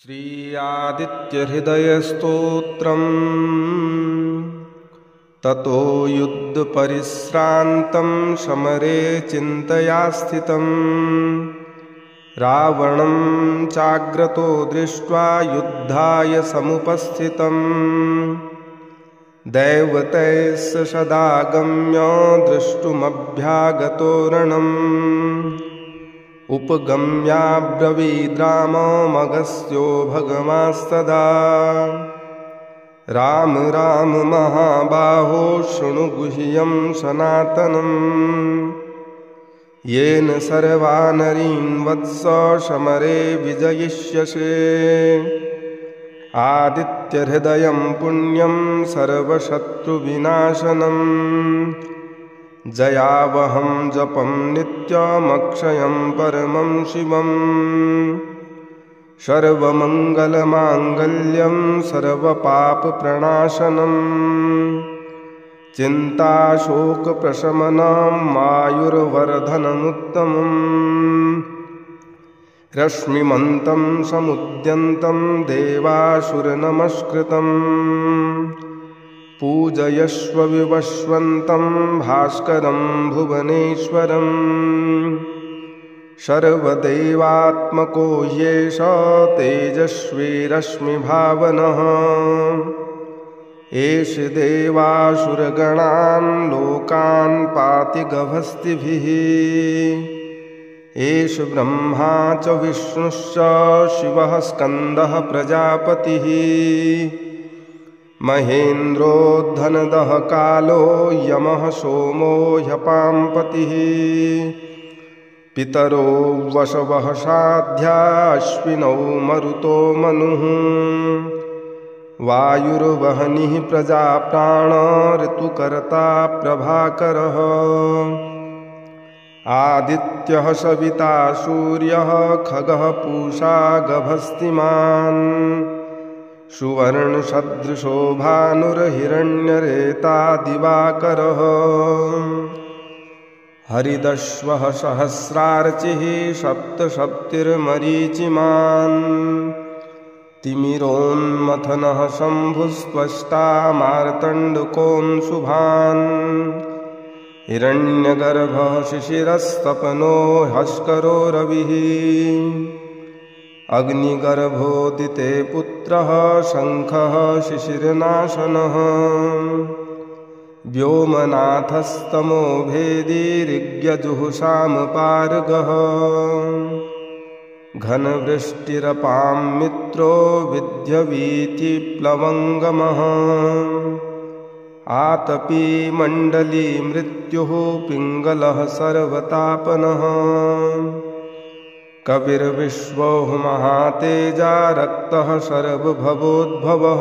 श्री आदित्यहृदयस्तोत्रम् ततो युद्धपरिश्रान्तं समरे चिन्तया स्थितं रावणं चाग्रतो दृष्ट्वा युद्धाय समुपस्थितं दैवतैः सदागम्य द्रष्टुमभ्यागतो रणम् उपगम्याब्रवीद्राममगस्त्यो भगवास्तदा राम राम महाबाहो शृणु गुह्यं सनातनम् येन सर्वानरीन् वत्स समरे विजयिष्यसे आदित्यहृदयं पुण्यं सर्वशत्रुविनाशनम् जयावहं जपं नित्यमक्षयं परमं शिवम् सर्वमङ्गलमाङ्गल्यं सर्वपापप्रणाशनम् चिन्ताशोकप्रशमनं आयुर्वर्धनमुत्तमम् रश्मिमन्तं समुद्यन्तं देवासुरनमस्कृतम् पूजयस्व विवस्वन्तं भास्करं भुवनेश्वरम् सर्वदेवात्मको ह्येष तेजस्वी रश्मिभावनः एष देवासुरगणान् लोकान् पाति गभस्तिभिः एष ब्रह्मा च विष्णुश्च शिवः स्कन्दः प्रजापतिः महेन्द्रो धनदः कालो यमः सोमो ह्यपाम्पतिः पितरो वसवः साध्या अश्विनौ मरुतो मनुः वायुर्वहनिः प्रजाप्राण ऋतुकर्ता प्रभाकरः आदित्यः सविता सूर्यः खगः पूषा गभस्तिमान् सुवर्णसदृशो भानुर्हिरण्यरेता दिवाकरः हरिदश्वः सहस्रार्चिः सप्तसप्तिर्मरीचिमान् तिमिरोन्मथनः शम्भुस्त्वष्टा मार्तण्डकोऽंशुभान् हिरण्यगर्भः शिशिरस्तपनो ह्यस्करो रविः अग्निगर्भोदिते पुत्रः शङ्खः शिशिरनाशनः व्योमनाथस्तमो भेदी ऋग्यजुःसामपारगः घनवृष्टिरपां मित्रो विद्यवीतिप्लवङ्गमः आतपी मण्डली मृत्युः पिङ्गलः सर्वतापनः कविर्विश्वो महातेजा रक्तः सर्वभवोद्भवः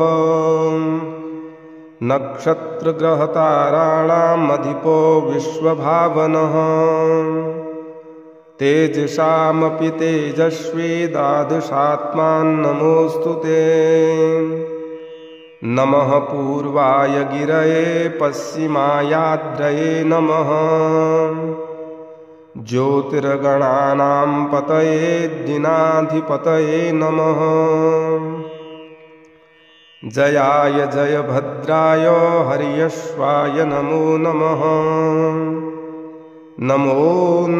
नक्षत्रग्रहताराणामधिपो विश्वभावनः तेजसामपि तेजस्वी द्वादशात्मान्नमोऽस्तु ते नमः पूर्वाय गिरये पश्चिमायाद्रये नमः ज्योतिर्गणानां पतये दिनाधिपतये नमः जयाय जयभद्राय हर्यश्वाय नमो नमः नमो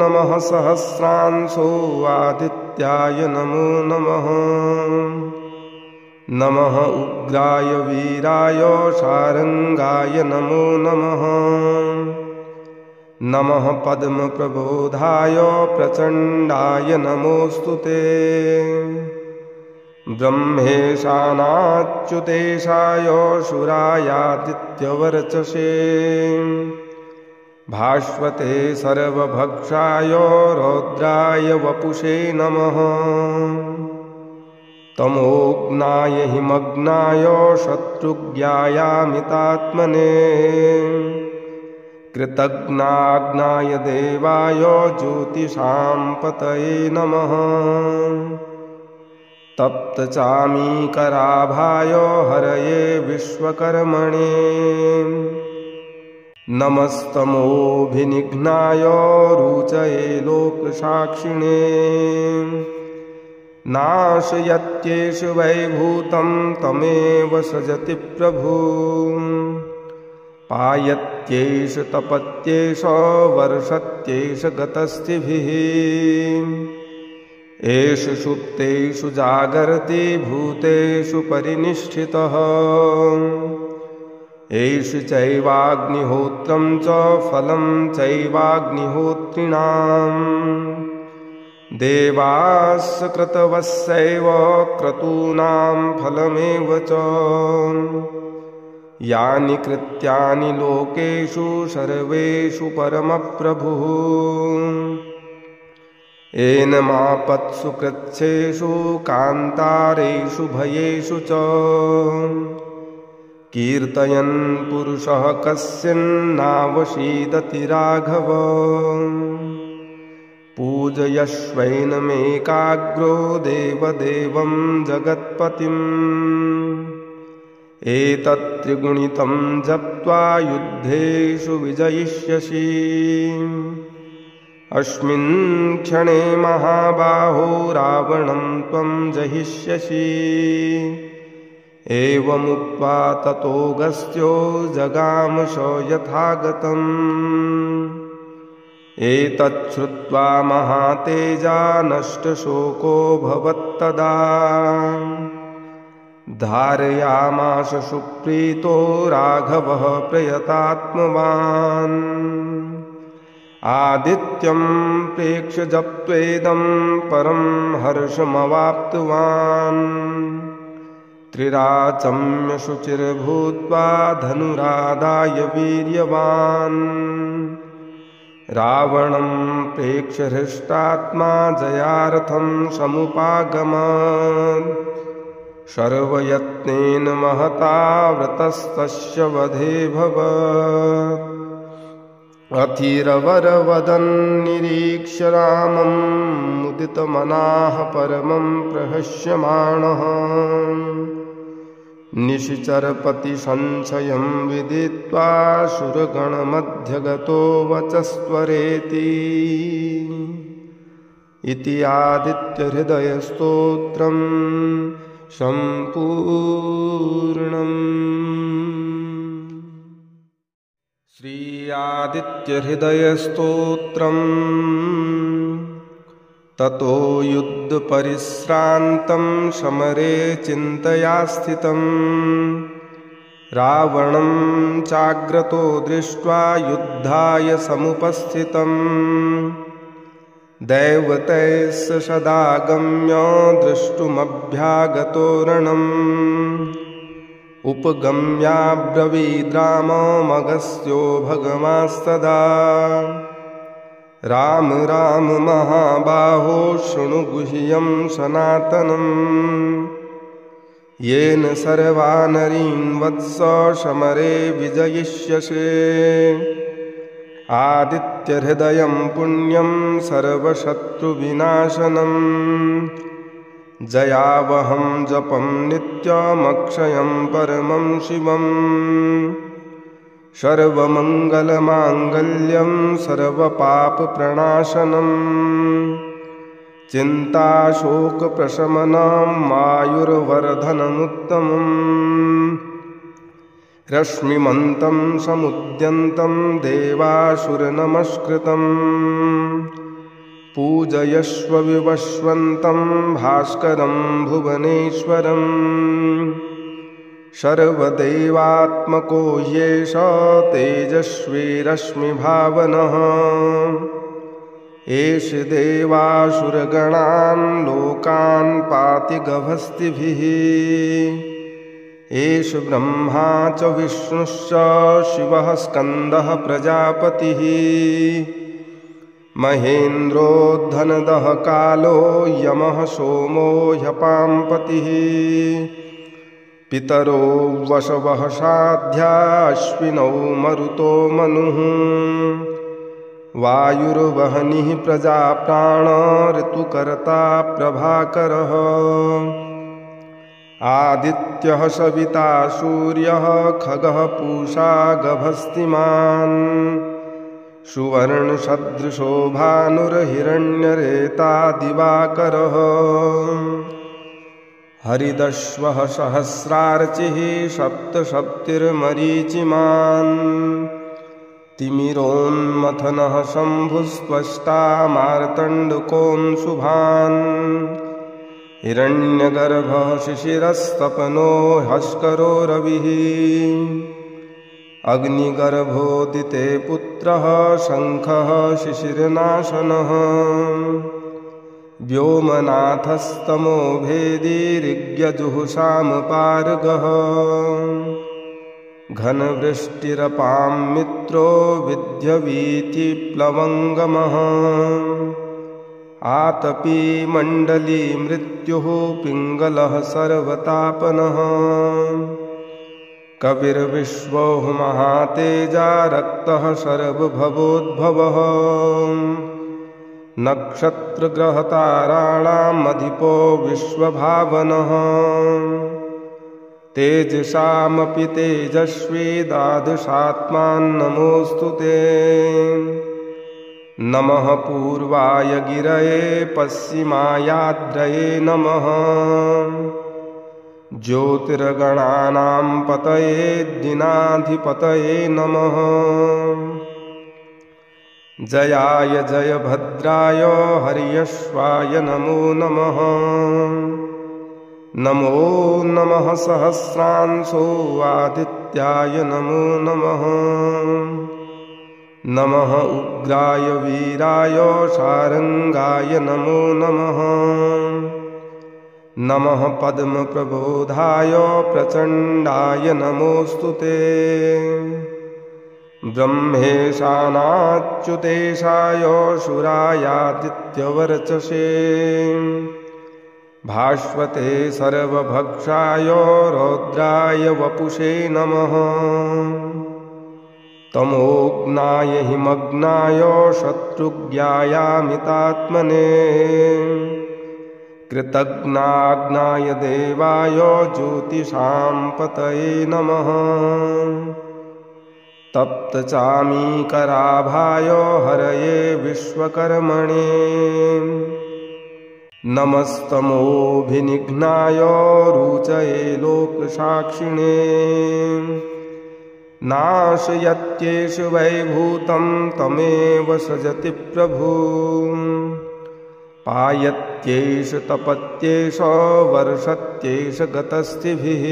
नमः सहस्रांशो आदित्याय नमो नमः नमः उग्राय वीराय शारंगाय नमो नमः नमः पद्मप्रबोधाय प्रचण्डाय नमोऽस्तु ते ब्रह्मेशानाच्युतेशाय सुरायादित्यवर्चसे भास्वते सर्वभक्षाय रौद्राय वपुषे नमः तमोघ्नाय हिमग्नाय शत्रुज्ञायामितात्मने कृतघ्नाग्नाय देवाय ज्योतिषां पतये नमः तप्तचामीकराभाय हरये विश्वकर्मणे नमस्तमोभिनिघ्नाय रुचये लोकसाक्षिणे नाशयत्येष वैभूतं तमेव सृजति प्रभु पायत्येष तपत्येष वर्षत्येष गतस्थिभिः एष सुप्तेषु जागर्ति भूतेषु परिनिष्ठितः एष चैवाग्निहोत्रं च फलं चैवाग्निहोत्रिणाम् देवास् क्रतवस्यैव क्रतूनां फलमेव च यानि कृत्यानि लोकेषु सर्वेषु परमप्रभुः एनमापत्सु कृच्छ्रेषु कान्तारेषु भयेषु च कीर्तयन् पुरुषः कस्मिन्नावसीदति राघव पूजयश्वैनमेकाग्रो देवदेवं जगत्पतिम् एतत्त्रिगुणितं जप्त्वा युद्धेषु विजयिष्यसि अस्मिन् क्षणे महाबाहो रावणं त्वं जहिष्यसि एवमुक्त्वा ततोऽगस्त्यो जगामश यथागतम् एतच्छ्रुत्वा महातेजा नष्टशोको भवत्तदा धारयामास सुप्रीतो राघवः प्रयतात्मवान् आदित्यं प्रेक्ष्य जप्त्वेदं परं हर्षमवाप्तवान् त्रिराचम्य शुचिर्भूत्वा धनुरादाय वीर्यवान् रावणं प्रेक्ष्य हृष्टात्मा जयार्थं समुपागमत् सर्वयत्नेन महता व्रतस्तस्य वधे भवत् अथिरवरवदन्निरीक्ष्य रामं मुदितमनाः परमं प्रहस्यमाणः निशिचरपतिसंशयं विदित्वा सुरगणमध्यगतो वचस्त्वरेति इति आदित्यहृदयस्तोत्रम् सम्पूर्णम्। श्री आदित्यहृदयस्तोत्रम्। ततो युद्धपरिश्रान्तं समरे चिन्तया स्थितं रावणं चाग्रतो दृष्ट्वा युद्धाय समुपस्थितं दैवतैश्च सदागम्य द्रष्टुमभ्यागतो रणम् उपगम्याब्रवीद्राममगस्त्यो भगवांस्तदा राम राम महाबाहो शृणु गुह्यं सनातनम् येन सर्वानरीन् वत्स समरे विजयिष्यसे आदित्यहृदयं पुण्यं सर्वशत्रुविनाशनम् जयावहं जपं नित्यमक्षयं परमं शिवम् सर्वमङ्गलमाङ्गल्यं सर्वपापप्रणाशनम् चिन्ताशोकप्रशमनं आयुर्वर्धनमुत्तमम् रश्मिमन्तं समुद्यन्तं देवासुरनमस्कृतम् पूजयस्व विवस्वन्तं भास्करं भुवनेश्वरम् सर्वदेवात्मको येष तेजस्वी रश्मिभावनः एष देवासुरगणान् लोकान् पाति गभस्तिभिः एष ब्रह्मा च विष्णुश्च शिवः स्कन्दः प्रजापतिः महेन्द्रो धनदः कालो यमः सोमो ह्यपाम्पतिः पितरो वसवः साध्या अश्विनौ मरुतो मनुः वायुर्वहनिः प्रजाप्राण ऋतुकर्ता प्रभाकरः आदित्यः सविता सूर्यः खगः पूषा गभस्तिमान् सुवर्णसदृशो भानुर्हिरण्यरेता दिवाकरः हरिदश्वः सहस्रार्चिः सप्तसप्तिर्मरीचिमान् तिमिरोन्मथनः शम्भुस्त्वष्टा मार्तण्डकोऽंशुभान् हिरण्यगर्भः शिशिरस्तपनो हस्करो रविः अग्निगर्भोदिते पुत्रः शङ्खः शिशिरनाशनः व्योमनाथस्तमो भेदी ऋग्यजुःसामपारगः घनवृष्टिरपां मित्रो विद्यवीतिप्लवङ्गमः आतपी मण्डली मृत्युः पिङ्गलः सर्वतापनः कविर्विश्वो महातेजा रक्तः सर्वभवोद्भवः नक्षत्रग्रहताराणामधिपो विश्वभावनः तेजसामपि तेजस्वी द्वादशात्मान्नमोऽस्तु ते नमः पूर्वाय गिरये पश्चिमायाद्रये नमः ज्योतिर्गणानां पतये दिनाधिपतये नमः जयाय जयभद्राय हर्यश्वाय नमो नमः नमो नमः सहस्रांशो आदित्याय नमो नमः नमः उग्राय वीराय शारंगाय नमो नमः नमः पद्मप्रबोधाय प्रचण्डाय नमोऽस्तु ते ब्रह्मेशानाच्युतेशाय शूरायादित्यवर्चसे भास्वते सर्वभक्षाय रौद्राय वपुषे नमः तमोघ्नाय हिमग्नाय शत्रुज्ञायामितात्मने कृतघ्नाग्नाय देवाय ज्योतिषां पतये नमः तप्तचामीकराभाय हरये विश्वकर्मणे नमस्तमोभिनिघ्नाय रुचये लोकसाक्षिणे नाशयत्येष वैभूतं तमेव सृजति प्रभु पायत्येष तपत्येष वर्षत्येष गतस्तिभिः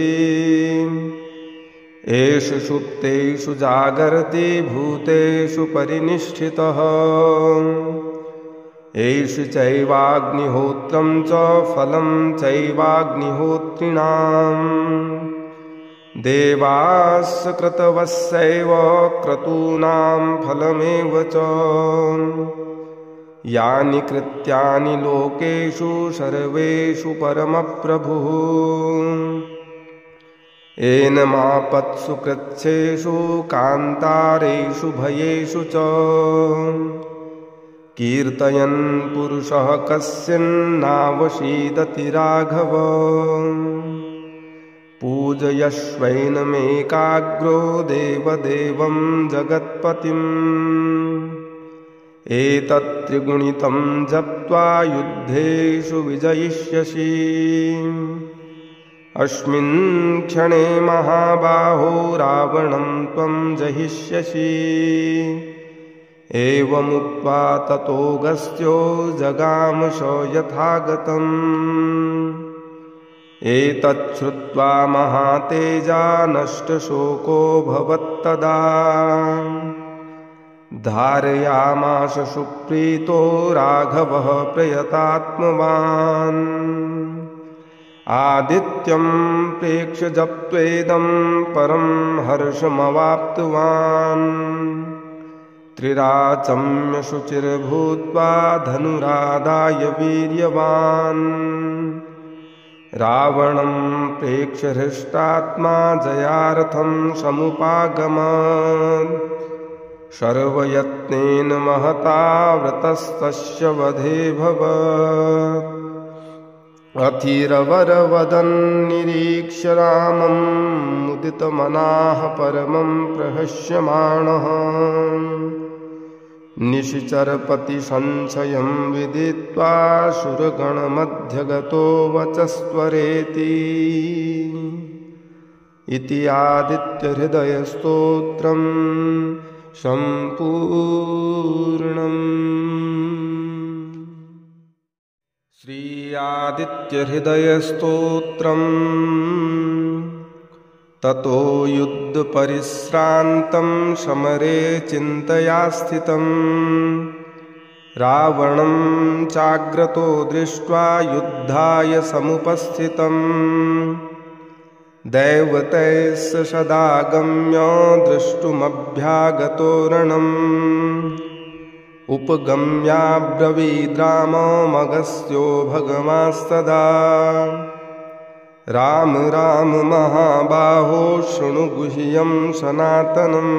एष सुप्तेषु जागर्ति भूतेषु परिनिष्ठितः एष चैवाग्निहोत्रं च फलं चैवाग्निहोत्रिणाम् देवास्य क्रतवस्यैव क्रतूनां फलमेव च यानि कृत्यानि लोकेषु सर्वेषु परमप्रभुः एनमापत्सु कृच्छेषु कान्तारेषु भयेषु च कीर्तयन् पुरुषः कस्यन्नावशीदति राघव पूजयश्वैनमेकाग्रो देवदेवं जगत्पतिम् एतत्त्रिगुणितं जप्त्वा युद्धेषु विजयिष्यसि अस्मिन् क्षणे महाबाहो रावणं त्वं जहिष्यसि एवमुक्त्वा ततोऽगस्त्यो जगामश यथागतम् एतच्छ्रुत्वा महातेजा नष्टशोको भवत्तदा धारयामास सुप्रीतो राघवः प्रयतात्मवान् आदित्यं प्रेक्ष्य जप्त्वेदं परं हर्षमवाप्तवान् त्रिराचम्य शुचिर्भूत्वा धनुरादाय वीर्यवान् रावणं प्रेक्ष्य हृष्टात्मा जयार्थं समुपागमत् सर्वयत्नेन महता व्रतस्तस्य वधे भवत् अथिरवरवदन्निरीक्ष्य रामं मुदितमनाः परमं प्रहस्यमाणः निशिचरपतिसंशयं विदित्वा शुरगणमध्यगतो वचस्त्वरेति इति आदित्यहृदयस्तोत्रं सम्पूर्णम्। श्री आदित्यहृदयस्तोत्रम्। ततो युद्धपरिश्रान्तं समरे चिन्तया स्थितं रावणं चाग्रतो दृष्ट्वा युद्धाय समुपस्थितं दैवतैः सदागम्य द्रष्टुमभ्यागतो रणम् उपगम्याब्रवीद्राममगस्त्यो भगवांस्तदा राम राम महाबाहो शृणु गुह्यं सनातनम्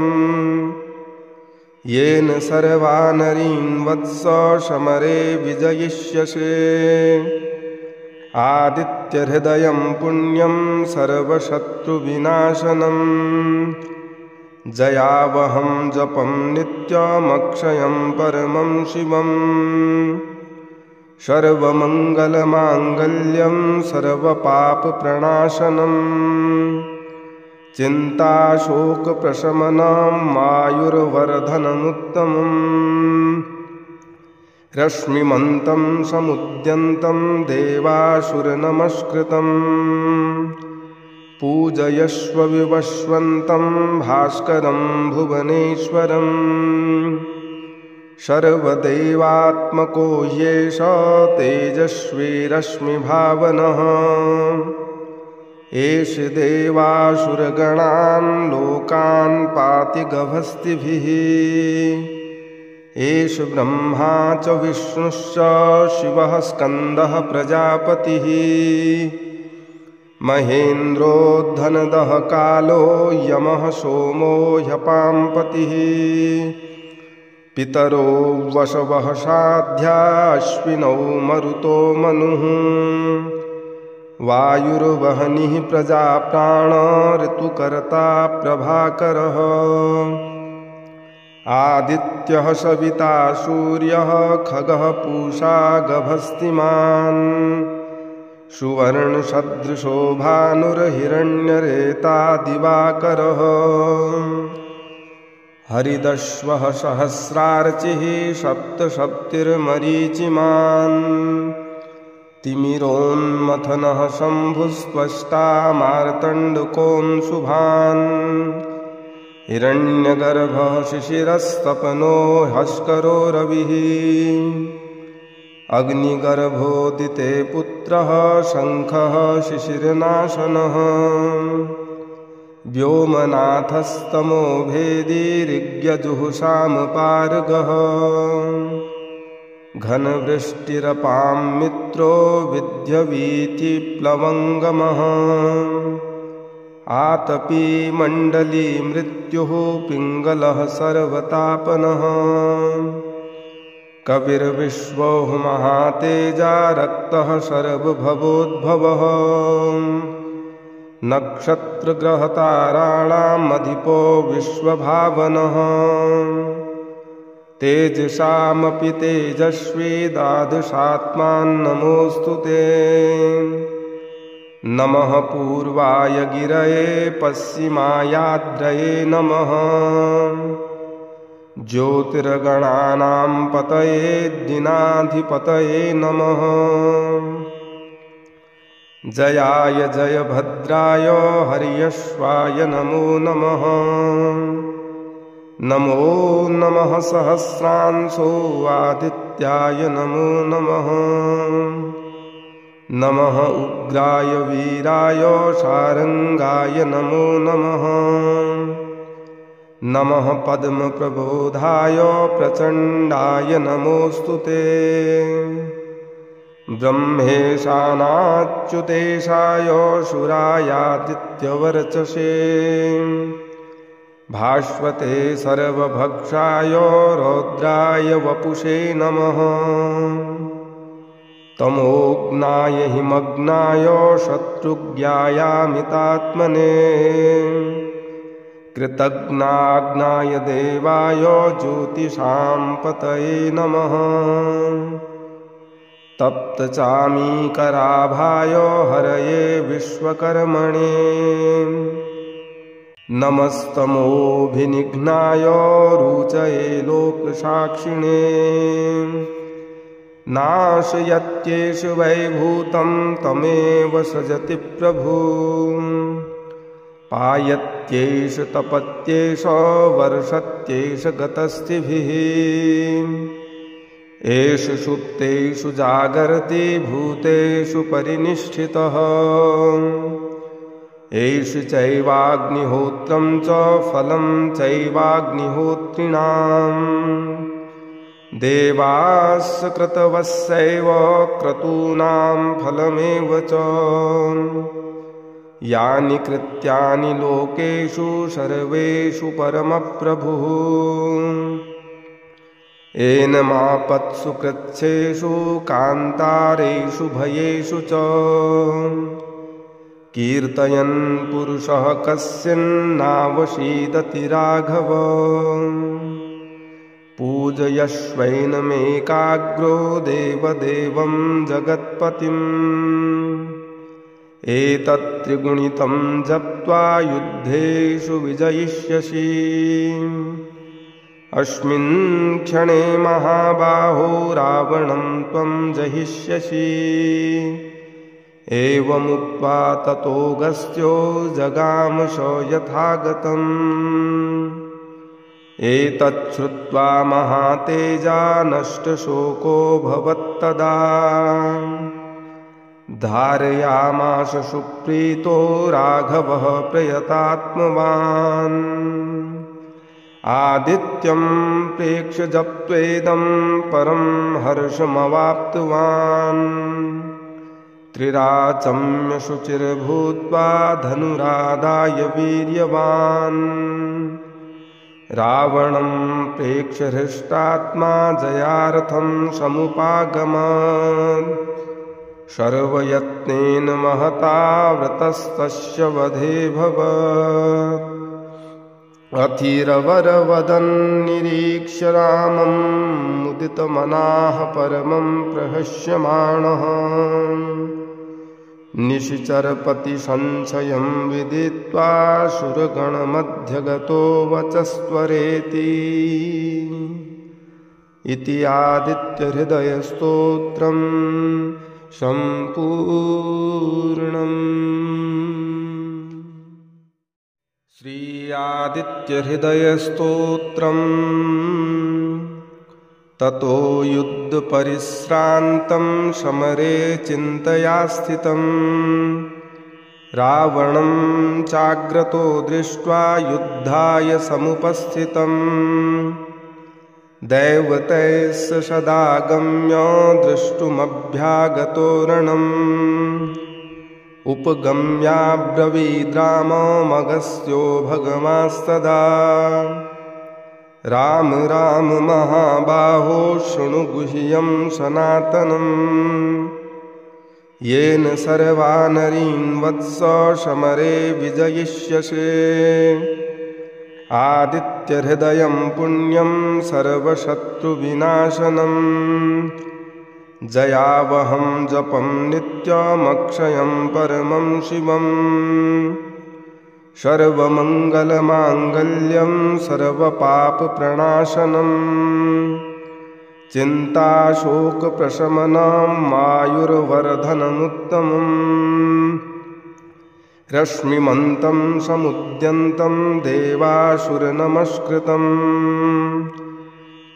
येन सर्वानरीन् वत्स समरे विजयिष्यसे आदित्यहृदयं पुण्यं सर्वशत्रुविनाशनम् जयावहं जपं नित्यमक्षयं परमं शिवम् सर्वमङ्गलमाङ्गल्यं सर्वपापप्रणाशनम् चिन्ताशोकप्रशमनं आयुर्वर्धनमुत्तमम् रश्मिमन्तं समुद्यन्तं देवासुरनमस्कृतम् पूजयस्व विवस्वन्तं भास्करं भुवनेश्वरम् सर्वदेवात्मको येष तेजस्वी रश्मिभावनः एष देवासुरगणान् लोकान् पाति गभस्तिभिः एष ब्रह्मा च विष्णुश्च शिवः स्कन्दः प्रजापतिः महेन्द्रो धनदः कालो यमः सोमो ह्यपाम्पतिः पितरो वसवः साध्या अश्विनौ मरुतो मनुः वायुर्वहनिः प्रजाप्राण ऋतुकर्ता प्रभाकरः आदित्यः सविता सूर्यः खगः पूषा गभस्तिमान् सुवर्णसदृशो भानुर्हिरण्यरेता दिवाकरः हरिदश्वः सहस्रार्चिः सप्तसप्तिर्मरीचिमान् तिमिरोन्मथनः शम्भुस्त्वष्टा मार्तण्डकोऽंशुभान् हिरण्यगर्भः शिशिरस्तपनो हस्करो रविः अग्निगर्भोदिते पुत्रः शङ्खः शिशिरनाशनः व्योमनाथस्तमो भेदी ऋग्यजुहुषामपारगः घनवृष्टिरपां मित्रो विद्यवीतिप्लवङ्गमः आतपी मण्डली मृत्युः पिङ्गलः सर्वतापनः कविर्विश्वो महातेजा रक्तः सर्वभवोद्भवः नक्षत्रग्रहताराणामधिपो विश्वभावनः तेजसामपि तेजस्वी द्वादशात्मान्नमोऽस्तु ते नमः पूर्वाय गिरये पश्चिमायाद्रये नमः ज्योतिर्गणानां पतये दिनाधिपतये नमः जयाय जयभद्राय हर्यश्वाय नमो नमः नमो नमः सहस्रांशो आदित्याय नमो नमः नमः उग्राय वीराय शारंगाय नमो नमः नमः पद्मप्रबोधाय प्रचण्डाय नमोऽस्तु ते ब्रह्मेशानाच्युतेशाय शूरायादित्यवर्चसे भास्वते सर्वभक्षाय रौद्राय वपुषे नमः तमोग्नाय हिमग्नाय शत्रुज्ञायामितात्मने कृतज्ञाग्नाय देवाय ज्योतिषां पतये नमः। तप्तचामीकराभाय हरये विश्वकर्मणे नमस्तमोभिनिघ्नाय रुचये लोकसाक्षिणे नाशयत्येष वैभूतं तमेव सजति प्रभु पायत्येष तपत्येष वर्षत्येष गतस्थिभिः एष सुप्तेषु जागर्ति भूतेषु परिनिष्ठितः एष चैवाग्निहोत्रं च फलं चैवाग्निहोत्रिणाम् देवास्य क्रतवस्यैव क्रतूनां फलमेव च यानि कृत्यानि लोकेषु सर्वेषु परमप्रभुः एनमापत्सु कृच्छ्रेषु कान्तारेषु भयेषु च कीर्तयन् पुरुषः कस्मिन्नावसीदति राघव पूजयश्वैनमेकाग्रो देवदेवं जगत्पतिम् एतत्त्रिगुणितं जप्त्वा युद्धेषु विजयिष्यसि अस्मिन् क्षणे महाबाहो रावणं त्वं जहिष्यसि एवमुक्त्वा ततोऽगस्त्यो जगामश यथागतम् एतच्छ्रुत्वा महातेजा नष्टशोको भवत्तदा धारयामास सुप्रीतो राघवः प्रयतात्मवान् आदित्यं प्रेक्ष्य जप्त्वेदं परं हर्षमवाप्तवान् त्रिराचम्य शुचिर्भूत्वा धनुरादाय वीर्यवान् रावणं प्रेक्ष्य हृष्टात्मा जयार्थं समुपागमत् सर्वयत्नेन महता व्रतस्तस्य वधे भवत् अथिरवरवदन्निरीक्ष्य रामं मुदितमनाः परमं प्रहस्यमाणः निशिचरपतिसंशयं विदित्वा सुरगणमध्यगतो वचस्त्वरेति इति आदित्यहृदयस्तोत्रम् सम्पूर्णम्। श्री आदित्यहृदयस्तोत्रम्। ततो युद्धपरिश्रान्तं समरे चिन्तया स्थितं रावणं चाग्रतो दृष्ट्वा युद्धाय समुपस्थितम् दैवतैश्च सदागम्य द्रष्टुमभ्यागतो रणम् उपगम्याब्रवीद्राममगस्त्यो भगवांस्तदा राम राम महाबाहो शृणु गुह्यं सनातनम् येन सर्वानरीन् वत्स समरे विजयिष्यसे आदित्यहृदयं पुण्यं सर्वशत्रुविनाशनम् जयावहं जपं नित्यमक्षयं परमं शिवम् सर्वमङ्गलमाङ्गल्यं सर्वपापप्रणाशनम् चिन्ताशोकप्रशमनं मायुर्वर्धनमुत्तमम् रश्मिमन्तं समुद्यन्तं देवासुरनमस्कृतम्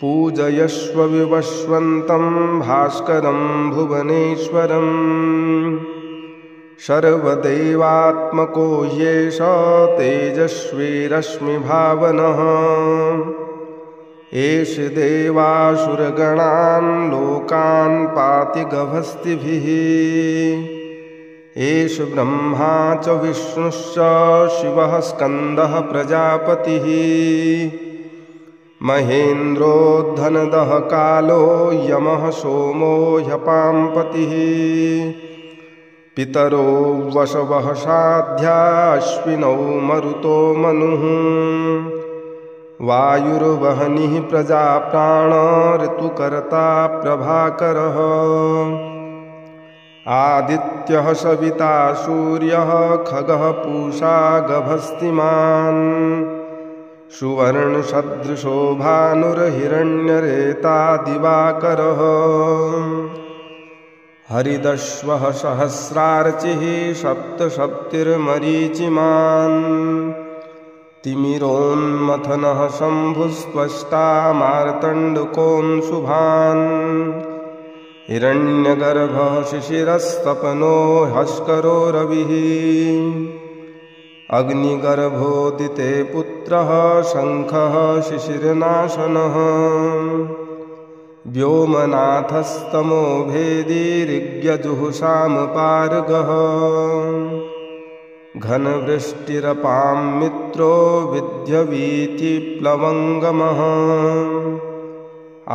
पूजयस्व विवस्वन्तं भास्करं भुवनेश्वरम् सर्वदेवात्मको येष तेजस्वी रश्मिभावनः एष देवासुरगणान् लोकान् पाति गभस्तिभिः एष ब्रह्मा च विष्णुश्च शिवः स्कन्दः प्रजापतिः महेन्द्रो धनदः कालो यमः सोमो ह्यपां पतिः पितरो वशवः साध्या अश्विनौ मरुतो मनुः वायुर्वहनिः प्रजाप्राण ऋतुकर्ता प्रभाकरः आदित्यः सविता सूर्यः खगः पूषा गभस्तिमान् सुवर्णसदृशो भानुर्हिरण्यरेता दिवाकरः हरिदश्वः सहस्रार्चिः सप्तसप्तिर्मरीचिमान् तिमिरोन्मथनः शम्भुस्त्वष्टा मार्तण्डकोऽंशुभान् हिरण्यगर्भः शिशिरस्तपनो हस्करो रविः अग्निगर्भोदिते पुत्रः शङ्खः शिशिरनाशनः व्योमनाथस्तमो भेदी ऋग्यजुःसामपार्गः घनवृष्टिरपां मित्रो विद्यवीतिप्लवङ्गमः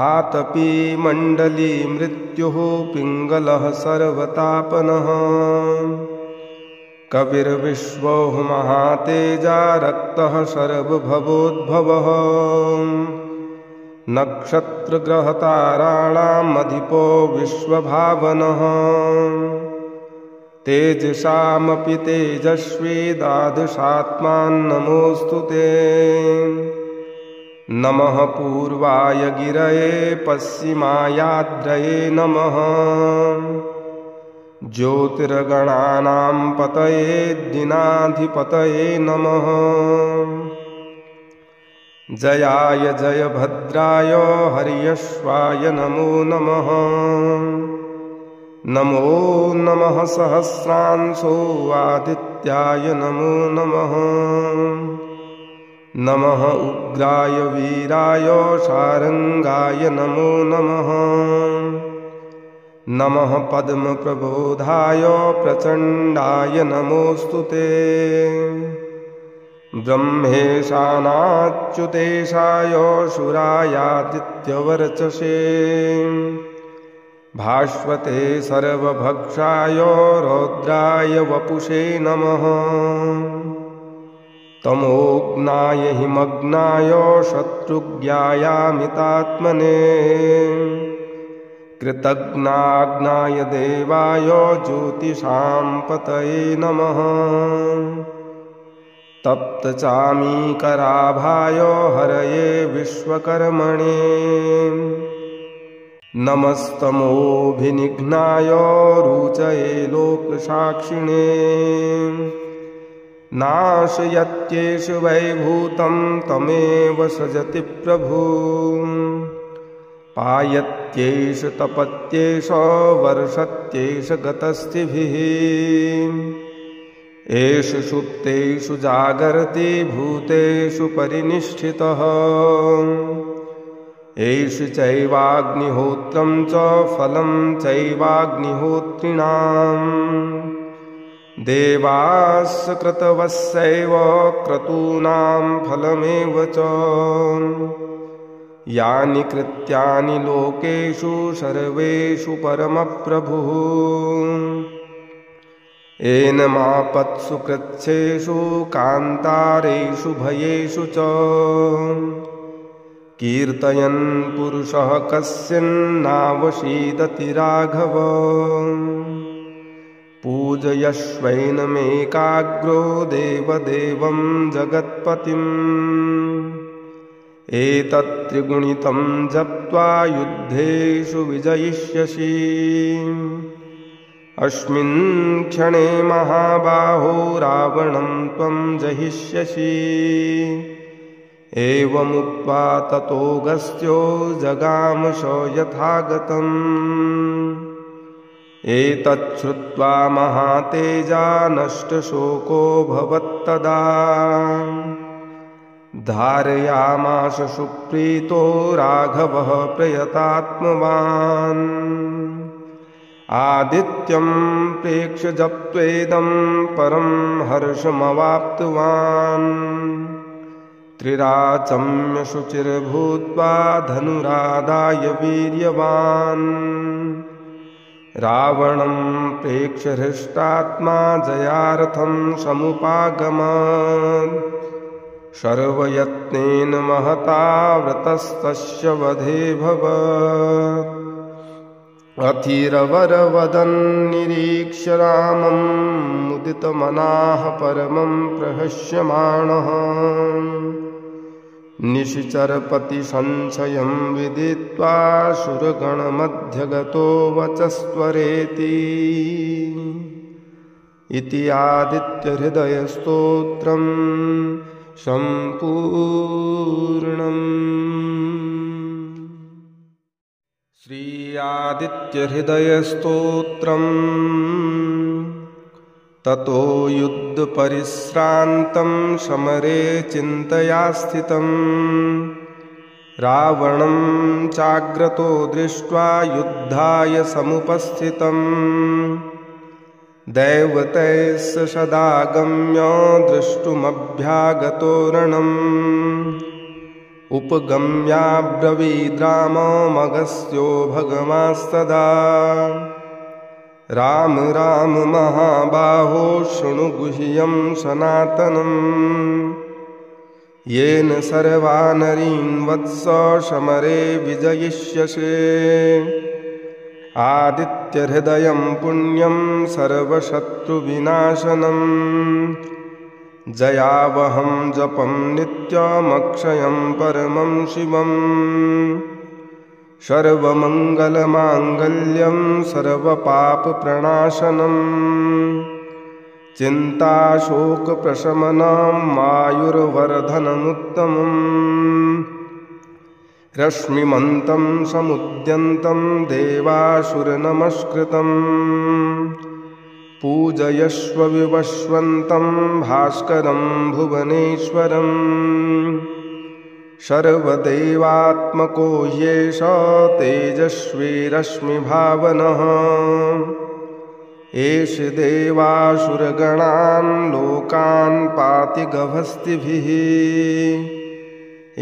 आतपी मण्डली मृत्युः पिङ्गलः सर्वतापनः कविर्विश्वो महातेजा रक्तः सर्वभवोद्भवः नक्षत्रग्रहताराणाम् अधिपो विश्वभावनः तेजसामपि तेजस्वी द्वादशात्मान्नमोऽस्तु ते नमः पूर्वाय गिरये पश्चिमायाद्रये नमः ज्योतिर्गणानां पतये दिनाधिपतये नमः जयाय जयभद्राय हर्यश्वाय नमो नमः नमो नमः सहस्रांशो आदित्याय नमो नमः नमः उग्राय वीराय शारंगाय नमो नमः नमः पद्मप्रबोधाय प्रचण्डाय नमोऽस्तु ते ब्रह्मेशानाच्युतेशाय शूरायादित्यवर्चसे भास्वते सर्वभक्षाय रौद्राय वपुषे नमः तमोघ्नाय हिमग्नाय शत्रुज्ञायामितात्मने कृतघ्नाग्नाय देवाय ज्योतिषां पतये नमः तप्तचामीकराभाय हरये विश्वकर्मणे नमस्तमोभिनिघ्नाय रुचये लोकसाक्षिणे नाशयत्येष वैभूतं तमेव सजति प्रभु पायत्येष तपत्येष वर्षत्येष गतस्तिभिः एष सुप्तेषु जागर्ति भूतेषु परिनिष्ठितः एष चैवाग्निहोत्रं च फलं चैवाग्निहोत्रिणाम् देवास्य क्रतवस्यैव क्रतूनां फलमेव च यानि कृत्यानि लोकेषु सर्वेषु परमप्रभुः एनमापत्सु कृच्छ्रेषु कान्तारेषु भयेषु च कीर्तयन् पुरुषः कस्मिन्नावसीदति राघव पूजयश्वैनमेकाग्रो देवदेवं जगत्पतिम् एतत्त्रिगुणितं जप्त्वा युद्धेषु विजयिष्यसि अस्मिन् क्षणे महाबाहो रावणं त्वं जहिष्यसि एवमुक्त्वा ततोऽगस्त्यो जगामश यथागतम् एतच्छ्रुत्वा महातेजा नष्टशोको भवत्तदा धारयामास सुप्रीतो राघवः प्रयतात्मवान् आदित्यं प्रेक्ष्य जप्त्वेदं परं हर्षमवाप्तवान् त्रिराचम्य शुचिर्भूत्वा धनुरादाय वीर्यवान् रावणं प्रेक्ष्य हृष्टात्मा जयार्थं समुपागमत् सर्वयत्नेन महता व्रतस्तस्य वधे भवत् अथिरवरवदन्निरीक्ष्य रामं मुदितमनाः परमं प्रहस्यमाणः निशिचरपति संशयं विदित्वा सुरगणमध्यगतो वचस्त्वरेति इति आदित्यहृदयस्तोत्रम् सम्पूर्णम्। श्री आदित्यहृदयस्तोत्रम्। ततो युद्धपरिश्रान्तं समरे चिन्तया स्थितं रावणं चाग्रतो दृष्ट्वा युद्धाय समुपस्थितं दैवतैश्च सदागम्य द्रष्टुमभ्यागतो रणम् उपगम्याब्रवीद्राममगस्त्यो भगवांस्तदा राम राम महाबाहो शृणु गुह्यं सनातनम् येन सर्वानरीन् वत्स समरे विजयिष्यसे आदित्यहृदयं पुण्यं सर्वशत्रुविनाशनम् जयावहं जपं नित्यमक्षयं परमं शिवम् सर्वमङ्गलमाङ्गल्यं सर्वपापप्रणाशनम् चिन्ताशोकप्रशमनं आयुर्वर्धनमुत्तमम् रश्मिमन्तं समुद्यन्तं देवासुरनमस्कृतम् पूजयस्व विवस्वन्तं भास्करं भुवनेश्वरम् सर्वदेवात्मको येष तेजस्वी रश्मिभावनः एष देवासुरगणान् लोकान् पाति गभस्तिभिः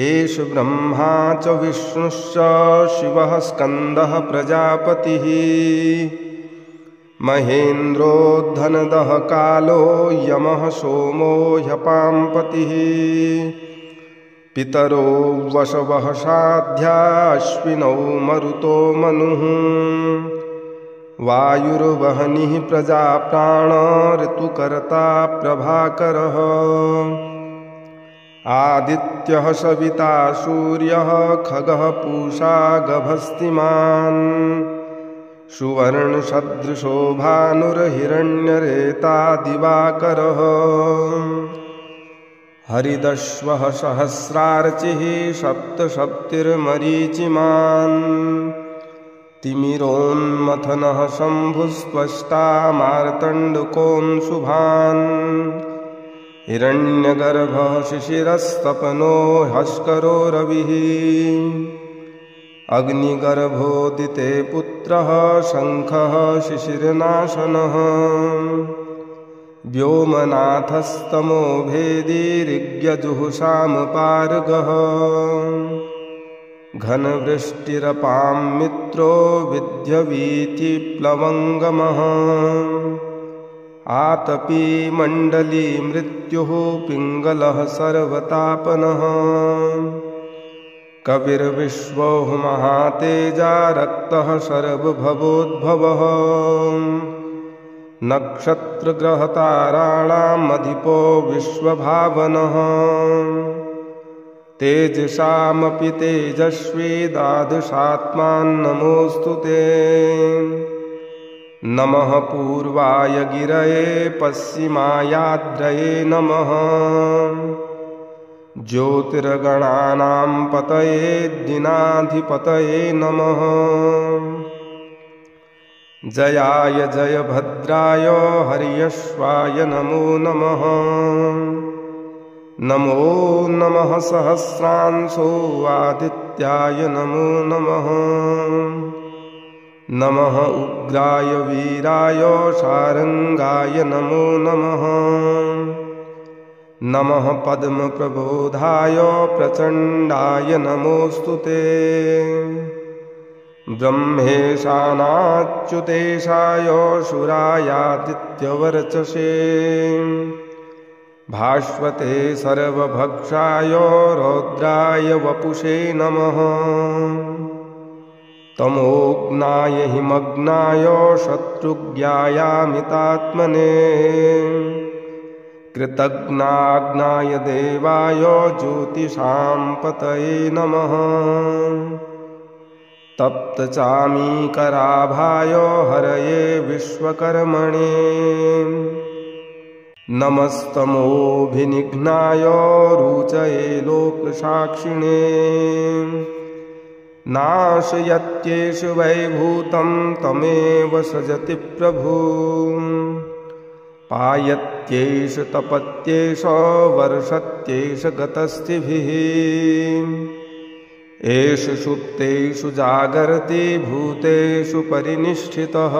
एष ब्रह्मा च विष्णुश्च शिवः स्कन्दः प्रजापतिः महेन्द्रो धनदः कालो यमः सोमो ह्यपाम्पतिः पितरो वसवः साध्या अश्विनौ मरुतो मनुः वायुर्वहनिः प्रजाप्राण ऋतुकर्ता प्रभाकरः आदित्यः सविता सूर्यः खगः पूषा गभस्तिमान् सुवर्णसदृशो भानुर्हिरण्यरेता दिवाकरः हरिदश्वः सहस्रार्चिः सप्तसप्तिर्मरीचिमान् तिमिरोन्मथनः शम्भुस्त्वष्टा मार्तण्डकोऽंशुभान् हिरण्यगर्भः शिशिरस्तपनो हस्करो रविः अग्निगर्भोदिते पुत्रः शङ्खः शिशिरनाशनः व्योमनाथस्तमो भेदी ऋग्यजुःसामपार्गः घनवृष्टिरपां मित्रो विद्यवीतिप्लवङ्गमः आतपी मण्डली मृत्युः पिङ्गलः सर्वतापनः कविर्विश्वो महातेजा रक्तः सर्वभवोद्भवः नक्षत्रग्रहताराणामधिपो विश्वभावनः तेजसामपि तेजस्वी द्वादशात्मान्नमोऽस्तु ते नमः पूर्वाय गिरये पश्चिमायाद्रये नमः ज्योतिर्गणानां पतये दिनाधिपतये नमः जयाय जयभद्राय हर्यश्वाय नमो नमः नमो नमः सहस्रांशो आदित्याय नमो नमः नमः उग्राय वीराय शारंगाय नमो नमः नमः पद्मप्रबोधाय प्रचण्डाय नमोऽस्तु ते ब्रह्मेशानाच्युतेशाय शुरायादित्यवर्चसे भास्वते सर्वभक्षाय रौद्राय वपुषे नमः तमोज्ञाय हिमग्नाय शत्रुज्ञायामितात्मने कृतज्ञाग्नाय देवाय ज्योतिषां पतये नमः तप्तचामीकराभाय हरये विश्वकर्मणे नमस्तमोभिनिघ्नाय रुचये लोकसाक्षिणे नाशयत्येष वैभूतं तमेव सजति प्रभु पायत्येष तपत्येष वर्षत्येष गतस्तिभिः एष सुप्तेषु जागर्ति भूतेषु परिनिष्ठितः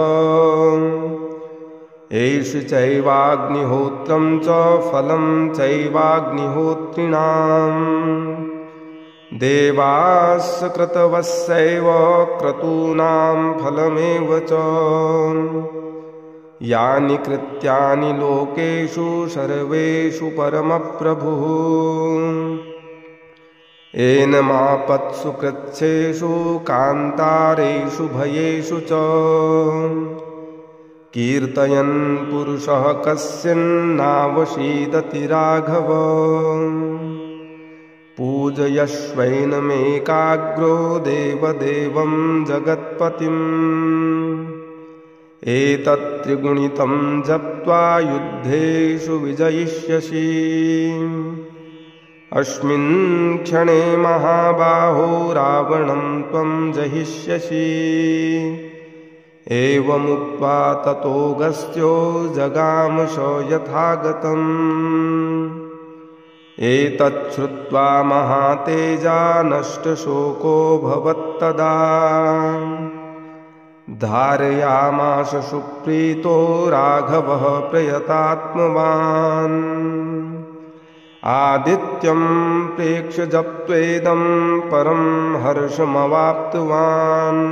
एष चैवाग्निहोत्रं च फलं चैवाग्निहोत्रिणाम् देवास्य क्रतवस्यैव क्रतूनां फलमेव च यानि कृत्यानि लोकेषु सर्वेषु परमप्रभुः एनमापत्सु कृच्छ्रेषु कान्तारेषु भयेषु च कीर्तयन् पुरुषः कस्मिन्नावसीदति राघव पूजयश्वैनमेकाग्रो देवदेवं जगत्पतिम् एतत्त्रिगुणितं जप्त्वा युद्धेषु विजयिष्यसि अस्मिन् क्षणे महाबाहो रावणं त्वं जहिष्यसि एवमुक्त्वा ततोऽगस्त्यो जगाम स यथागतम् एतच्छ्रुत्वा महातेजा नष्टशोको भवत्तदा धारयामास सुप्रीतो राघवः प्रयतात्मवान् आदित्यं प्रेक्ष्य जप्त्वेदं परं हर्षमवाप्तवान्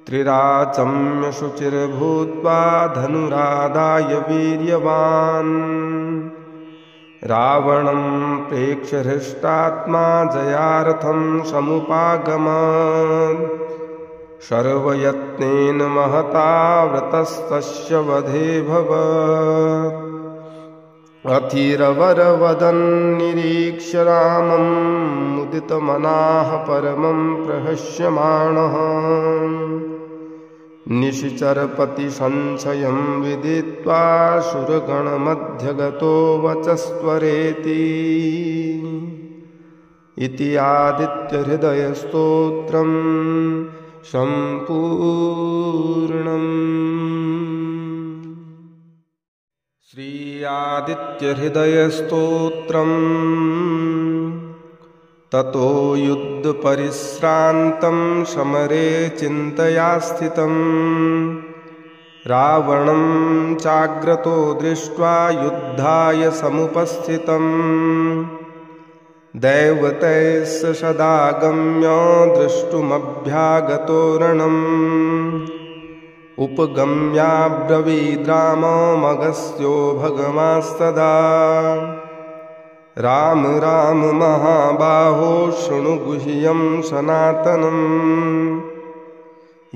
त्रिराचम्य शुचिर्भूत्वा धनुरादाय वीर्यवान् रावणं प्रेक्ष्य हृष्टात्मा जयार्थं समुपागमत् सर्वयत्नेन महता व्रतस्तस्य वधे भवत् अथिरवरवदन्निरीक्ष्य रामं मुदितमनाः परमं प्रहस्यमाणः निशिचरपतिसंशयं विदित्वा सुरगणमध्यगतो वचस्त्वरेति इति आदित्यहृदयस्तोत्रं सम्पूर्णम्। श्री आदित्यहृदयस्तोत्रम् ततो युद्धपरिश्रान्तं समरे चिन्तया स्थितं रावणं चाग्रतो दृष्ट्वा युद्धाय समुपस्थितं दैवतैः सदागम्य द्रष्टुमभ्यागतो रणम् उपगम्याब्रवीद्राममगस्त्यो भगवांस्तदा राम राम महाबाहो शृणु गुह्यं सनातनम्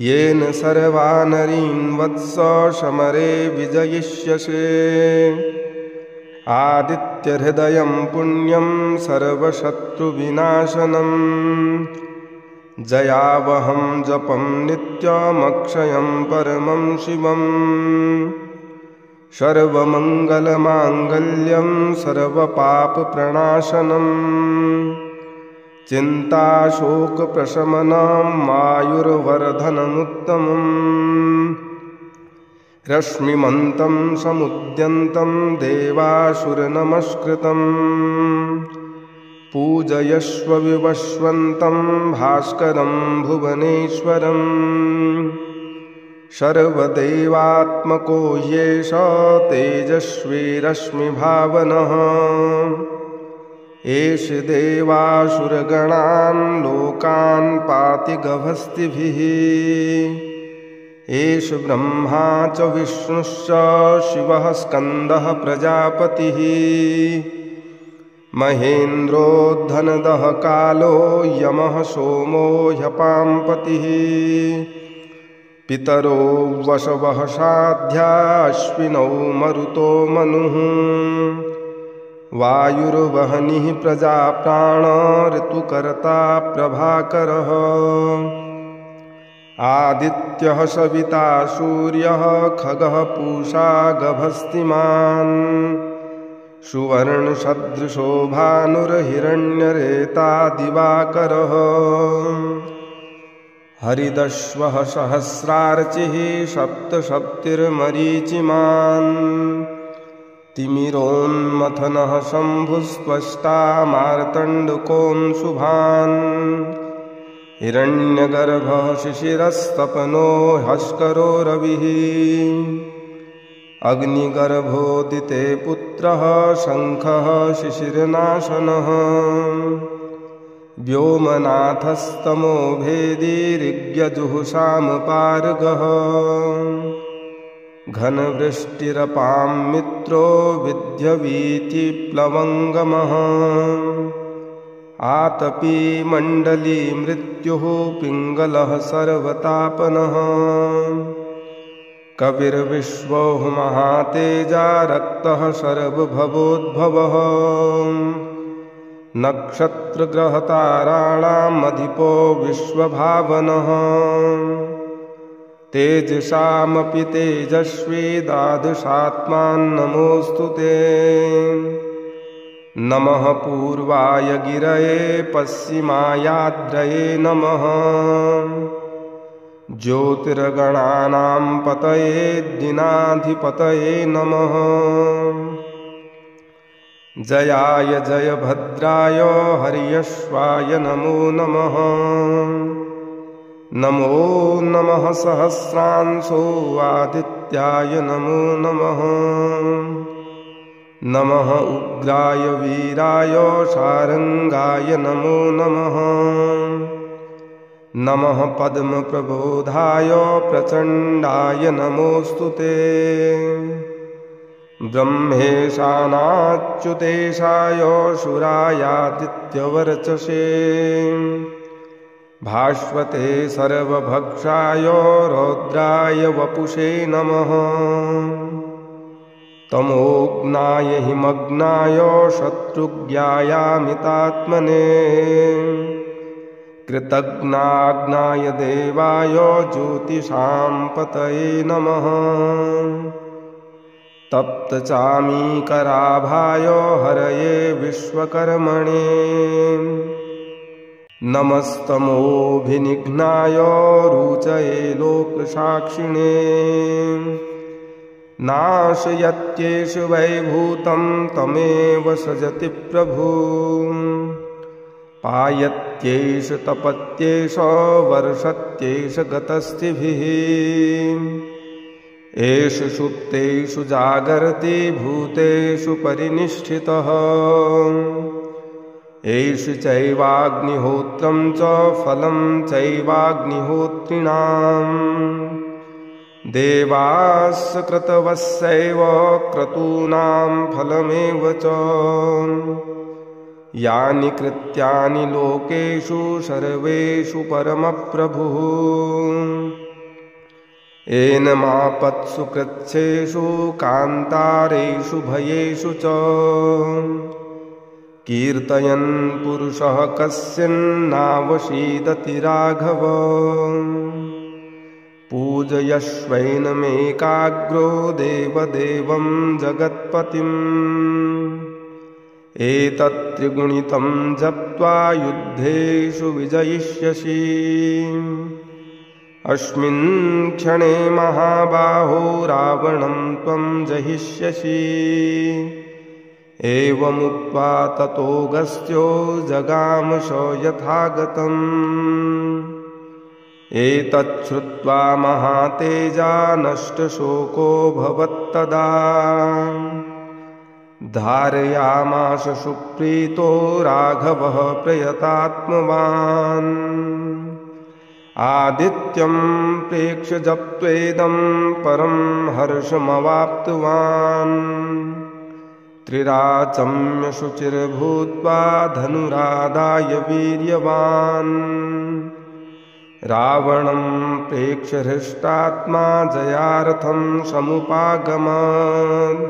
येन सर्वानरीन् वत्स समरे विजयिष्यसे आदित्यहृदयं पुण्यं सर्वशत्रुविनाशनम् जयावहं जपं नित्यमक्षयं परमं शिवम् सर्वमङ्गलमाङ्गल्यं सर्वपापप्रणाशनम् चिन्ताशोकप्रशमनं आयुर्वर्धनमुत्तमम् रश्मिमन्तं समुद्यन्तं देवासुरनमस्कृतम् पूजयस्व विवस्वन्तं भास्करं भुवनेश्वरम् सर्वदेवात्मको येष तेजस्वी रश्मिभावनः एष देवासुरगणान् लोकान् पाति गभस्तिभिः एष ब्रह्मा च विष्णुश्च शिवः स्कन्दः प्रजापतिः महेन्द्रो धनदः कालो यमः सोमो ह्यपाम्पतिः पितरो वसवः साध्या अश्विनौ मरुतो मनुः वायुर्वहनिः प्रजाप्राण ऋतुकर्ता प्रभाकरः आदित्यः सविता सूर्यः खगः पूषा गभस्तिमान् सुवर्णसदृशो भानुर्हिरण्यरेता दिवाकरः हरिदश्वः सहस्रार्चिः सप्तसप्तिर्मरीचिमान् तिमिरोन्मथनः शम्भुस्त्वष्टा मार्तण्डकोऽंशुभान् हिरण्यगर्भः शिशिरस्तपनो ह्यस्करो रविः अग्निगर्भोदिते पुत्रः शङ्खः शिशिरनाशनः व्योमनाथस्तमो भेदी ऋग्यजुःसामपार्गः घनवृष्टिरपां मित्रो विद्यवीतिप्लवङ्गमः आतपी मण्डली मृत्युः पिङ्गलः सर्वतापनः कविर्विश्वो महातेजा रक्तः सर्वभवोद्भवः नक्षत्रग्रहताराणाम् अधिपो विश्वभावनः तेजसामपि तेजस्वी द्वादशात्मान्नमोऽस्तु ते नमः पूर्वाय गिरये पश्चिमायाद्रये नमः ज्योतिर्गणानां पतये दिनाधिपतये नमः जयाय जयभद्राय हर्यश्वाय नमो नमः नमो नमः सहस्रांशो आदित्याय नमो नमः नमः उग्राय वीराय शारंगाय नमो नमः नमः पद्मप्रबोधाय प्रचण्डाय नमोऽस्तु ते ब्रह्मेशानाच्युतेशाय सुरायादित्यवर्चसे भास्वते सर्वभक्षाय रौद्राय वपुषे नमः तमोघ्नाय हिमग्नाय शत्रुज्ञायामितात्मने कृतघ्नाग्नाय देवाय ज्योतिषां पतये नमः तप्तचामीकराभाय हरये विश्वकर्मणे नमस्तमोभिनिघ्नाय रुचये लोकसाक्षिणे नाशयत्येष वैभूतं तमेव सजति प्रभु पायत्येष तपत्येष वर्षत्येष गतस्थिभिः एष सुप्तेषु जागर्ति भूतेषु परिनिष्ठितः एष चैवाग्निहोत्रं च फलं चैवाग्निहोत्रिणाम् देवास्य क्रतवस्यैव क्रतूनां फलमेव च यानि कृत्यानि लोकेषु सर्वेषु परमप्रभुः एनमापत्सु कृच्छ्रेषु कान्तारेषु भयेषु च कीर्तयन् पुरुषः कस्यन्नावसीदति राघव पूजयश्वैनमेकाग्रो देवदेवं जगत्पतिम् एतत्त्रिगुणितं जप्त्वा युद्धेषु विजयिष्यसि अस्मिन् क्षणे महाबाहो रावणं त्वं जहिष्यसि एवमुक्त्वा ततोऽगस्त्यो जगाम स यथागतम् एतच्छ्रुत्वा महातेजा नष्टशोको भवत्तदा धारयामास सुप्रीतो राघवः प्रयतात्मवान् आदित्यं प्रेक्ष्य जप्त्वेदं परं हर्षमवाप्तवान् त्रिराचम्य शुचिर्भूत्वा धनुरादाय वीर्यवान् रावणं प्रेक्ष्य हृष्टात्मा जयार्थं समुपागमत्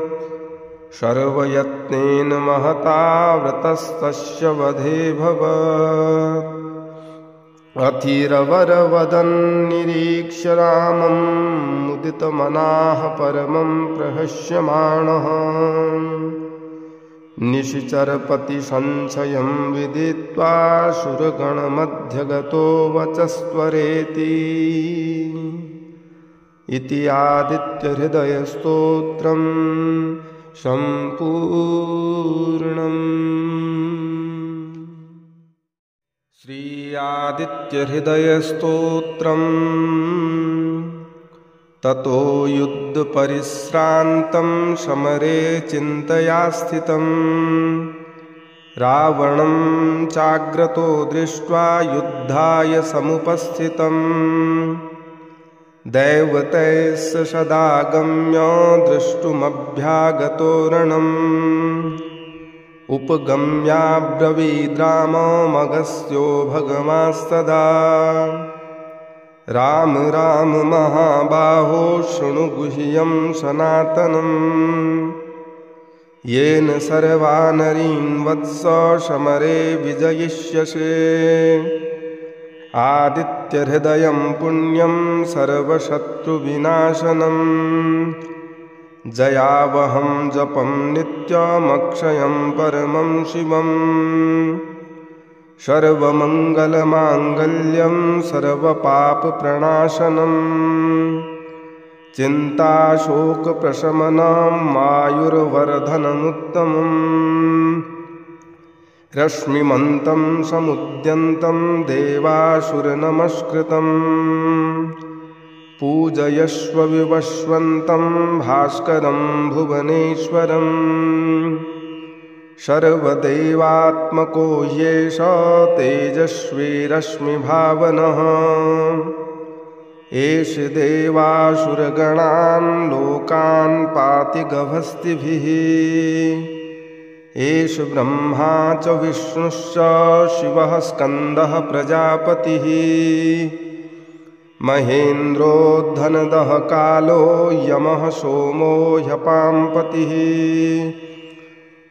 सर्वयत्नेन महता व्रतस्तस्य वधे भवत् अथिरवरवदन्निरीक्ष्य रामं मुदितमनाः परमं प्रहस्यमाणः निशिचरपतिसंशयं विदित्वा सुरगणमध्यगतो वचस्त्वरेति इति आदित्यहृदयस्तोत्रम् सम्पूर्णम्। श्री आदित्यहृदयस्तोत्रम्। ततो युद्धपरिश्रान्तं समरे चिन्तया स्थितं रावणं चाग्रतो दृष्ट्वा युद्धाय समुपस्थितम् दैवतैश्च सदागम्य द्रष्टुमभ्यागतो रणम् उपगम्याब्रवीद्राममगस्त्यो भगवांस्तदा राम राम महाबाहो शृणु गुह्यं सनातनम् येन सर्वानरीन् वत्स समरे विजयिष्यसे आदित्यहृदयं पुण्यं सर्वशत्रुविनाशनम् जयावहं जपं नित्यमक्षयं परमं शिवम् सर्वमङ्गलमाङ्गल्यं सर्वपापप्रणाशनम् चिन्ताशोकप्रशमनं मायुर्वर्धनमुत्तमम् रश्मिमन्तं समुद्यन्तं देवासुरनमस्कृतम् पूजयस्व विवस्वन्तं भास्करं भुवनेश्वरम् सर्वदेवात्मको ह्येष तेजस्वी रश्मिभावनः एष देवासुरगणान् लोकान् पाति गभस्तिभिः एष ब्रह्मा च विष्णुश्च शिवः स्कन्दः प्रजापतिः महेन्द्रो धनदः कालो यमः सोमो ह्यपाम्पतिः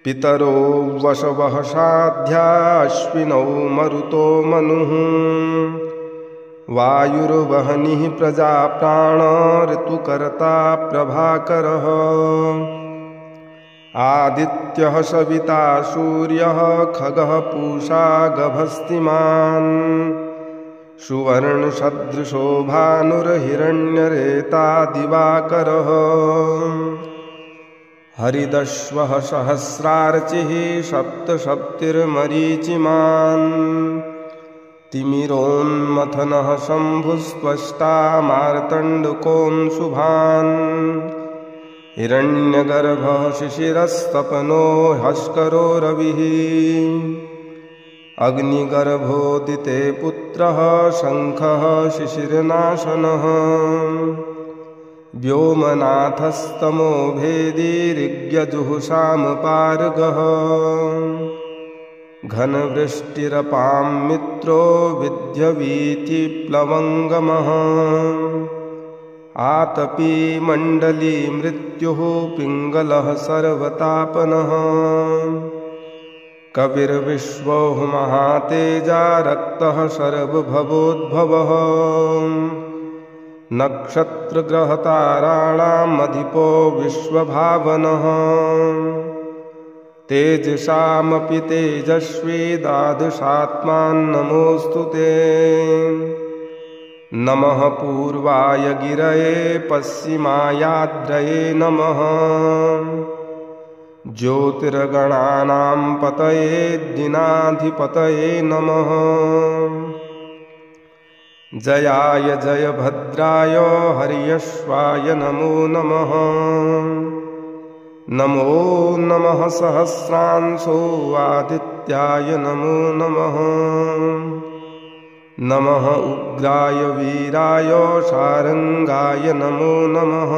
पितरो वसवः साध्या अश्विनौ मरुतो मनुः वायुर्वहनिः प्रजाप्राण ऋतुकर्ता प्रभाकरः आदित्यः सविता सूर्यः खगः पूषा गभस्तिमान् सुवर्णसदृशो भानुर्हिरण्यरेता दिवाकरः हरिदश्वः सहस्रार्चिः सप्तसप्तिर्मरीचिमान् तिमिरोन्मथनः शम्भुस्त्वष्टा मार्तण्डकोऽंशुभान् हिरण्यगर्भः शिशिरस्तपनो हस्करो रविः अग्निगर्भोदिते पुत्रः शङ्खः शिशिरनाशनः व्योमनाथस्तमो भेदी ऋग्यजुःसामपारगः घनवृष्टिरपां मित्रो विद्यवीतिप्लवङ्गमः आतपी मण्डली मृत्युः पिङ्गलः सर्वतापनः कविर्विश्वो महातेजा रक्तः सर्वभवोद्भवः नक्षत्रग्रहताराणामधिपो विश्वभावनः तेजसामपि तेजस्वी द्वादशात्मान्नमोऽस्तु ते नमः पूर्वाय गिरये पश्चिमायाद्रये नमः ज्योतिर्गणानां पतये दिनाधिपतये नमः जयाय जयभद्राय हर्यश्वाय नमो नमः नमो नमः सहस्रांशो आदित्याय नमो नमः। नमः उग्राय वीराय शारंगाय नमो नमः।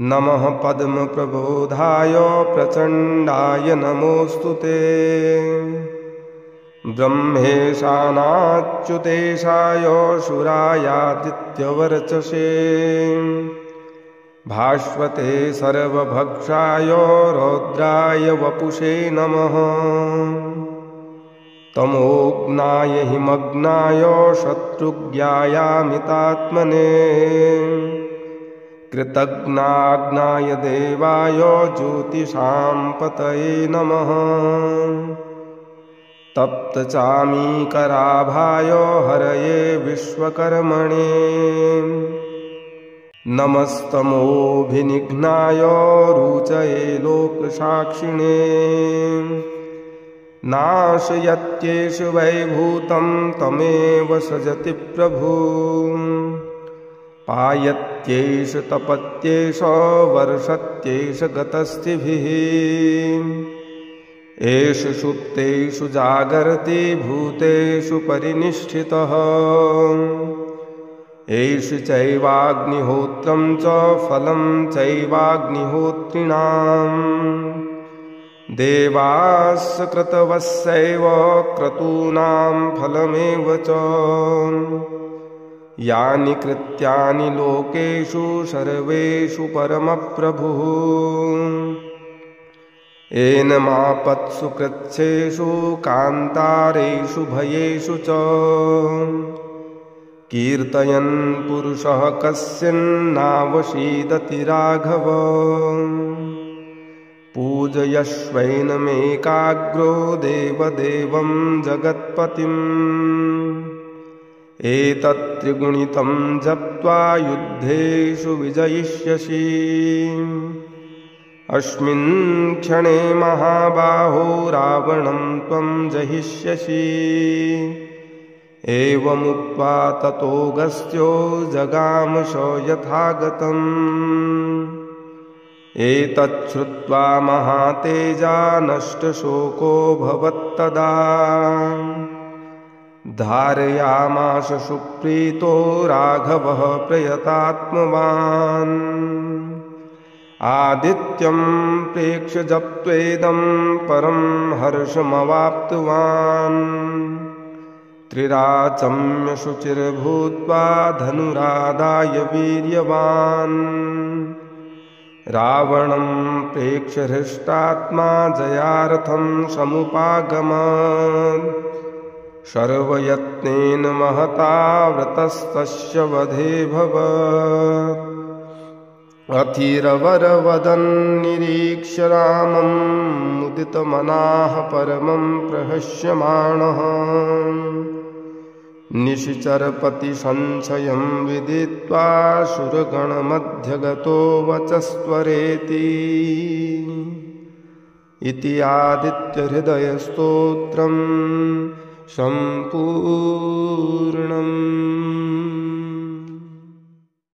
नमः पद्मप्रबोधाय प्रचण्डाय नमोऽस्तुते। ब्रह्मेशानाच्युतेशाय शूरायादित्यवर्चसे। भास्वते सर्वभक्षाय रौद्राय वपुषे नमः। तमोघ्नाय हिमग्नाय शत्रुज्ञायामितात्मने। कृतघ्नाग्नाय देवाय ज्योतिषां पतये नमः। तप्तचामीकराभाय हरये विश्वकर्मणे। नमस्तमोभिनिघ्नाय रुचये लोकसाक्षिणे। नाशयत्येष वैभूतं तमेव सृजति प्रभु। पायत्येष तपत्येष वर्षत्येष गतस्थिभिः। एष सुप्तेषु जागर्ति भूतेषु परिनिष्ठितः। एष चैवाग्निहोत्रं च फलं चैवाग्निहोत्रिणाम्। देवास्य क्रतवस्यैव क्रतूनां फलमेव च। यानि कृत्यानि लोकेषु सर्वेषु परमप्रभुः। एनमापत्सु कृच्छ्रेषु कान्तारेषु भयेषु च। कीर्तयन् पुरुषः कस्मिन्नावसीदति राघव। पूजयश्वैनमेकाग्रो देवदेवं जगत्पतिम्। एतत्त्रिगुणितं जप्त्वा युद्धेषु विजयिष्यसि। अस्मिन् क्षणे महाबाहो रावणं त्वं जहिष्यसि। एवमुक्त्वा ततोऽगस्त्यो जगामश यथागतम्। एतच्छ्रुत्वा महातेजा नष्टशोको भवत्तदा। धारयामास सुप्रीतो राघवः प्रयतात्मवान्। आदित्यं प्रेक्ष्य जप्त्वेदं परं हर्षमवाप्तवान्। त्रिराचम्य शुचिर्भूत्वा धनुरादाय वीर्यवान्। रावणं प्रेक्ष्य हृष्टात्मा जयार्थं समुपागमत्। सर्वयत्नेन महता व्रतस्तस्य वधे भवत्। अथिरवरवदन्निरीक्ष्य रामं मुदितमनाः परमं प्रहस्यमाणः। निशिचरपतिसंशयं विदित्वा सुरगणमध्यगतो वचस्त्वरेति। इति आदित्यहृदयस्तोत्रम् सम्पूर्णम्।